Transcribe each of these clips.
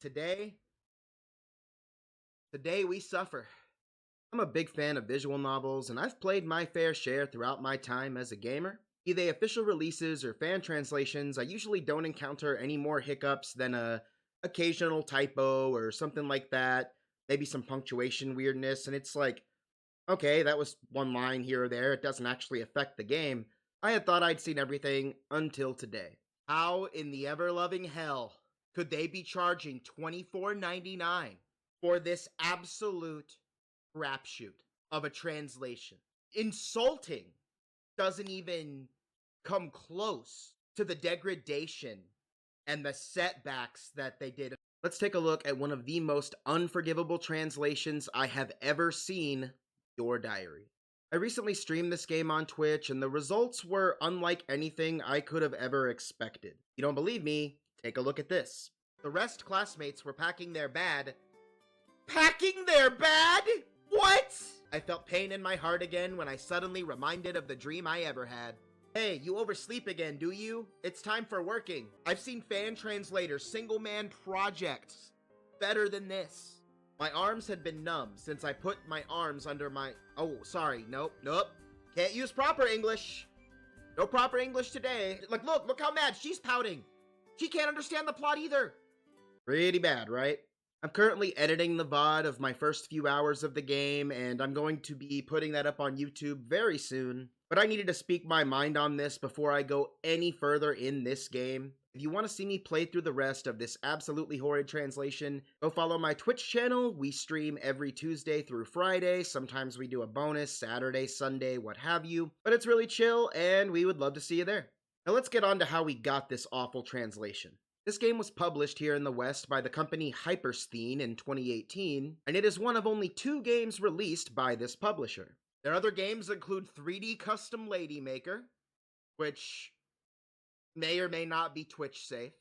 Today, today we suffer. I'm a big fan of visual novels, and I've played my fair share throughout my time as a gamer. Be they official releases or fan translations, I usually don't encounter any more hiccups than a occasional typo or something like that. Maybe some punctuation weirdness, and it's like, okay, that was one line here or there. It doesn't actually affect the game. I had thought I'd seen everything until today. How in the ever loving hell could they be charging $24.99 for this absolute crapshoot of a translation? Insulting doesn't even come close to the degradation and the setbacks that they did. Let's take a look at one of the most unforgivable translations I have ever seen, Your Diary. I recently streamed this game on Twitch, and the results were unlike anything I could have ever expected. You don't believe me? Take a look at this. The rest classmates were packing their bad. Packing their bad? What? I felt pain in my heart again when I suddenly reminded of the dream I ever had. Hey, you oversleep again, do you? It's time for working. I've seen fan translators, single-man projects better than this. My arms had been numb since I put my arms under my... Oh, sorry. Nope. Can't use proper English. No proper English today. Look how mad she's pouting. She can't understand the plot either. Pretty bad, right? I'm currently editing the VOD of my first few hours of the game, and I'm going to be putting that up on YouTube very soon. But I needed to speak my mind on this before I go any further in this game. If you want to see me play through the rest of this absolutely horrid translation, go follow my Twitch channel. We stream every Tuesday through Friday. Sometimes we do a bonus, Saturday, Sunday, what have you. But it's really chill, and we would love to see you there. Now let's get on to how we got this awful translation. This game was published here in the West by the company Hypersthene in 2018, and it is one of only 2 games released by this publisher. Their other games include 3D Custom Lady Maker, which may or may not be Twitch safe,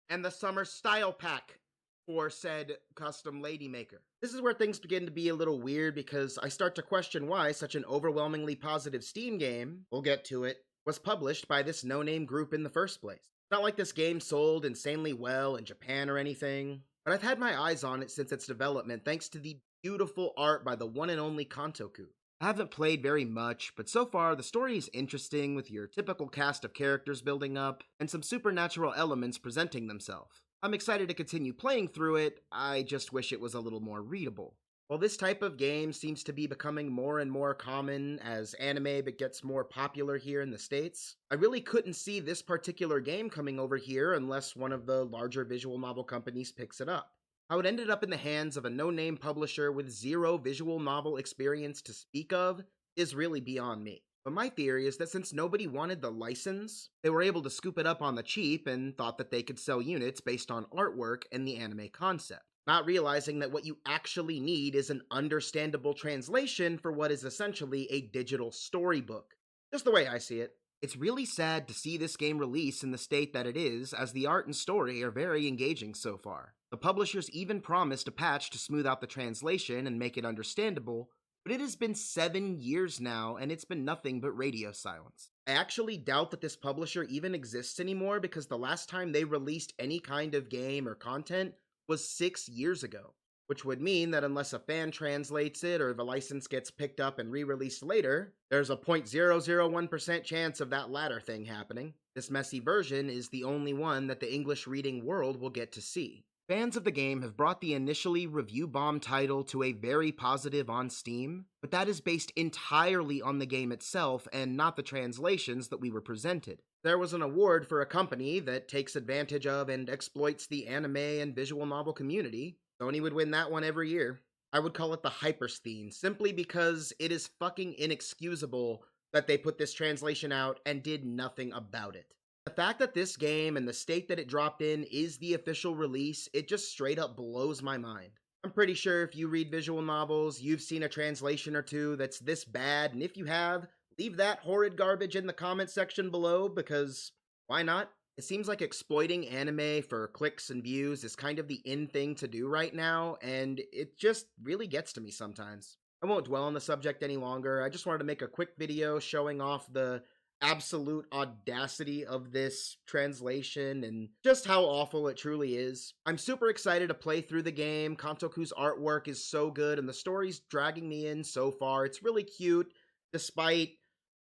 and the Summer Style Pack for said Custom Lady Maker. This is where things begin to be a little weird because I start to question why such an overwhelmingly positive Steam game, we'll get to it, was published by this no-name group in the first place. It's not like this game sold insanely well in Japan or anything, but I've had my eyes on it since its development thanks to the beautiful art by the one and only Kantoku. I haven't played very much, but so far the story is interesting with your typical cast of characters building up and some supernatural elements presenting themselves. I'm excited to continue playing through it, I just wish it was a little more readable. While this type of game seems to be becoming more and more common as anime gets more popular here in the States, I really couldn't see this particular game coming over here unless one of the larger visual novel companies picks it up. How it ended up in the hands of a no-name publisher with zero visual novel experience to speak of is really beyond me. But my theory is that since nobody wanted the license, they were able to scoop it up on the cheap and thought that they could sell units based on artwork and the anime concept, not realizing that what you actually need is an understandable translation for what is essentially a digital storybook. Just the way I see it. It's really sad to see this game release in the state that it is, as the art and story are very engaging so far. The publishers even promised a patch to smooth out the translation and make it understandable, but it has been 7 years now, and it's been nothing but radio silence. I actually doubt that this publisher even exists anymore because the last time they released any kind of game or content was 6 years ago, which would mean that unless a fan translates it or the license gets picked up and re-released later, there's a 0.001% chance of that latter thing happening. This messy version is the only one that the English-reading world will get to see. Fans of the game have brought the initially review bomb title to a very positive on Steam, but that is based entirely on the game itself and not the translations that we were presented. There was an award for a company that takes advantage of and exploits the anime and visual novel community. Sony would win that one every year. I would call it the Hypersthene, simply because it is fucking inexcusable that they put this translation out and did nothing about it. The fact that this game and the state that it dropped in is the official release, it just straight up blows my mind. I'm pretty sure if you read visual novels, you've seen a translation or two that's this bad, and if you have, leave that horrid garbage in the comment section below, because why not? It seems like exploiting anime for clicks and views is kind of the in thing to do right now, and it just really gets to me sometimes. I won't dwell on the subject any longer. I just wanted to make a quick video showing off the absolute audacity of this translation and just how awful it truly is. I'm super excited to play through the game. Kantoku's artwork is so good and the story's dragging me in so far. It's really cute despite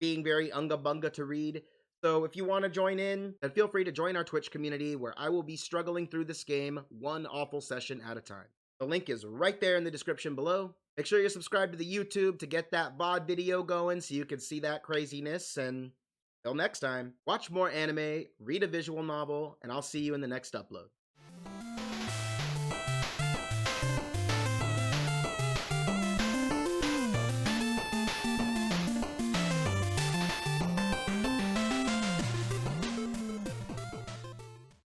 being very unga bunga to read. So if you want to join in, then feel free to join our Twitch community where I will be struggling through this game one awful session at a time. The link is right there in the description below. Make sure you're subscribed to the YouTube to get that VOD video going so you can see that craziness. And till next time, watch more anime, read a visual novel, and I'll see you in the next upload.